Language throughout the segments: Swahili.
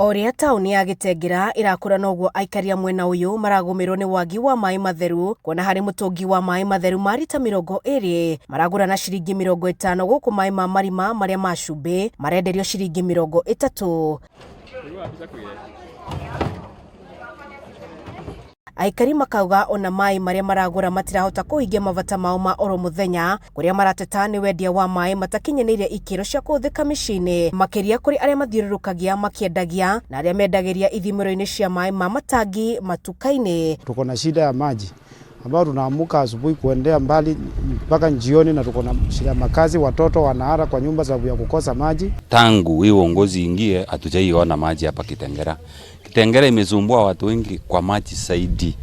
Oria tauni ya Gitengera irakura noguo aikaria mwena uyu maragumirwo ni wagi wa mai matheru, kuona hari mutungi wa mai matheru ma rita 20 maragura na ciringi 50 guku mai ma marima maria ma cumbi marenderio ciringi 30. Aikari makauga ona mai maria maragura matirahota kuhingia mabata mao ma oro muthenya, kuria marateta ni wendia wa mai matakinyanire ikiro cia kuthika micini, makiria kuri aria mathiururukagia makiendagia na aria mendagiria ithimiro-ini cia mai ma matangi matukaini. Tuko na shida ya maji ambao tunaamuka asubuhi kuendea mbali mpaka jioni, na tuko na shida makazi, watoto wanahara kwa nyumba sababu ya kukosa maji. Tangu hii uongozi ingie hatujaiona maji hapa Kitengera. Kitengera imezumbua watu wengi kwa maji zaidi.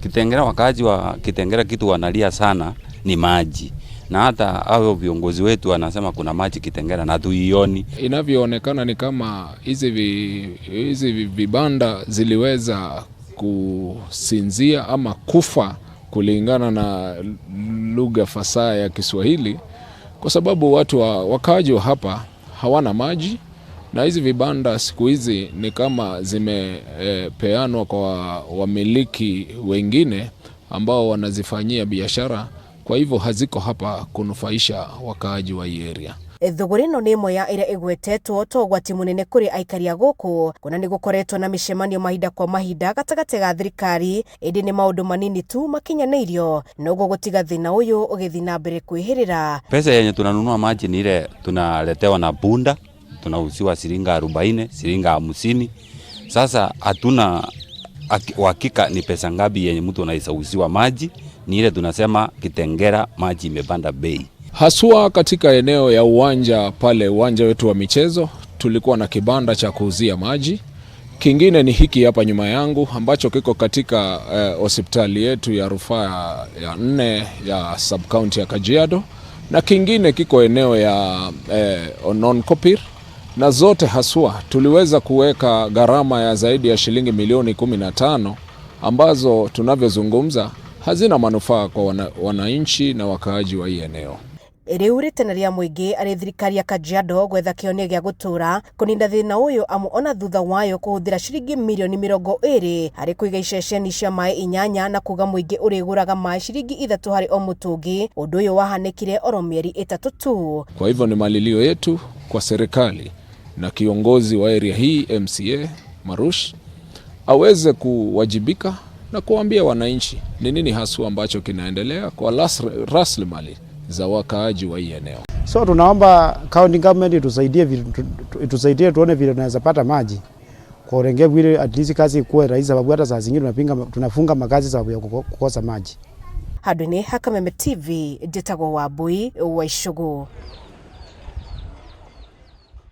Kitengera, wakazi wa Kitengera kitu wanalia sana ni maji. Na hata hao viongozi wetu wanasema kuna maji Kitengera na tuioni. Inavyoonekana ni kama hizi vibanda ziliweza kusinzia ama kufa kulingana na lugha fasaha ya Kiswahili, kwa sababu watu wakaaji wa hapa hawana maji, na hizi vibanda siku hizi ni kama zimepeanwa kwa wamiliki wengine ambao wanazifanyia biashara, kwa hivyo haziko hapa kunufaisha wakaaji wa hii area. Thogora ino ni imwe ya iria igwetetwo to gwati munene kuri aikaria guku, kuna ni gukoretwo na micemanio mahinda kwa mahinda gatagati ga thirikari, indi ni maundu manini tu makinyaneirio, noguo gutiga thina uyu ugithi na mbere kwihirira. Pesa yenye tunanunua maji ni ile tunaletewa na bunda, tunauziwa shilingi 40, shilingi 50. Sasa hatuna uhakika ni pesa ngapi yenye mtu anaisauziwa maji, ni ile tunasema Kitengera maji imepanda bei. Haswa katika eneo ya uwanja pale, uwanja wetu wa michezo, tulikuwa na kibanda cha kuuzia maji. Kingine ni hiki hapa nyuma yangu ambacho kiko katika hospitali yetu ya rufaa ya 4 ya sub-county ya Kajiado, na kingine kiko eneo ya Ononkopir, na zote haswa tuliweza kuweka gharama ya zaidi ya shilingi milioni 15 ambazo tunavyozungumza hazina manufaa kwa wananchi na wakaaji wa hii eneo. Riu riteneria muingi ari thirikari ya Kajiado gwetha kionio gia gutura kuninda thina uyu, amu ona thutha wayo kuhuthira ciringi milioni 20 hari kuiga iceceni cia mai 8 na kuga muingi uriguraga mai ciringi 3 hari o mutungi. Undu uyu wahanikire oro mieri 3 tu. Kwa hivyo ni malilio yetu kwa serikali na kiongozi wa area hii MCA Marush aweze kuwajibika na kuambia wananchi ni nini haswa ambacho kinaendelea kwa rasilimali za wakaaji wa hii eneo. So tunaomba county government itusaidie tuone vile tunaweza pata maji kwa urengevu, ili at least kazi ikuwe rahisi, sababu hata saa zingine tunafunga makazi sababu ya kukosa maji. Hadwini Hakameme TV, Jetago Wabui wa Ishugu.